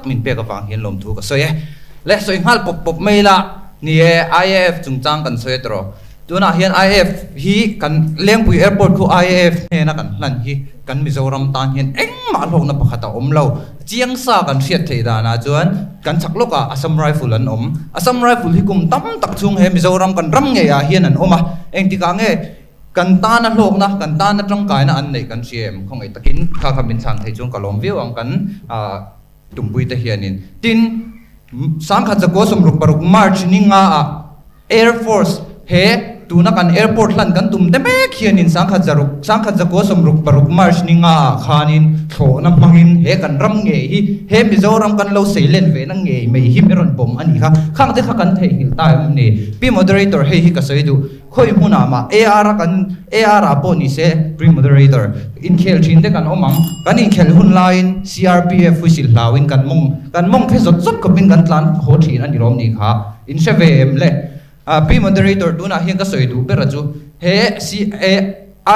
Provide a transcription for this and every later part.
min pe ka wang hian lom thu ka soye le soi ngal pop maila ni IAF chungchang kan soye tro tuna hian IAF hi kan lengpui airport khu IAF ne na kan hlan hi kan Mizoram tan hian engma hlok na pakhata omlo chiang sa kan hriat thei dana chuan kan chakloka Assam Rifle an Assam Rifle hi kum tam tak chung he Mizoram kan ram nge ya hian an oma engtika nge kan ta na hlok na kan ta na tang kai na an nei kan cm khong ai takin kha khamin sang thei chung kalom view ang kan tumpui te hianin tin sangkhat za ko som ruk paruk march ninga Air Force he tuna kan airport lan kan tum te mek hianin sangkhat za ko som ruk paruk march ninga khanin tho na mangin he kan ram nge hi he Mizoram kan lo seilen ve na nge mei hi meron bom ani kha khang te kha kan thei hil ta ni pi moderator he hi ka soidu khoi huna ma AR apo ni se pre moderator in khel thin te kan omang kan in khel hun line CRPF fusil lawin kan mong phe zot zot ko bin kan tlan ho thin ani rom ni kha in se ve em le pre moderator tuna hian ka soidu beraju he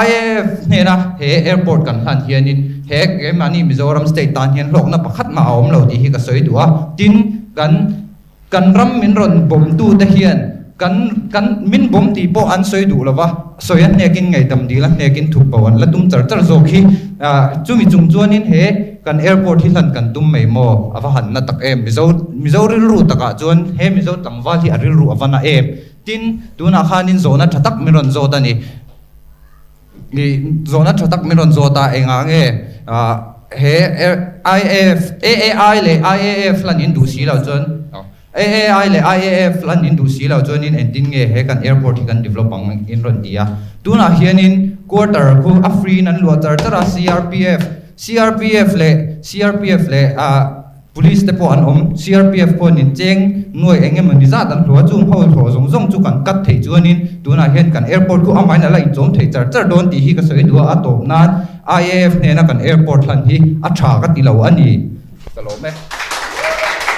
IAF ne na he airport kan hlan hianin he ke mani Mizoram state tan hian lok na pakhat ma awm lo ti hi ka soidu a tin kan ram min ron bom tu te hian kan min bom ti po an soi du lawa soyan nekin ngai dam dila nekin thup pawan la tum char zo khi chumi chung chuanin he kan airport hi hlan kan tum mai mo awa han na tak em mizo ril ru taka chuan he mizo tangwal hi aril ru awana em tin tuna khanin zona thatak miron zo ta ni zona thatak miron zo ta enga nge he IAF AAI le IAF lan in du si lo chuan AAI le IAF lan in du si lo chuanin endin nge he kan airport hi kan develop ang in ron dia tuna hianin quarter khu afrin an lo tara CRPF le police te po an CRPF po nin cheng noi engem ni za dan lo chung ho tho zong chu kan kat thei chuanin tuna hian kan airport khu amai na la in chom thei char don ti hi ka soi du a top na IAF ne na kan airport hlan hi a tha ka ti lo ani kalo me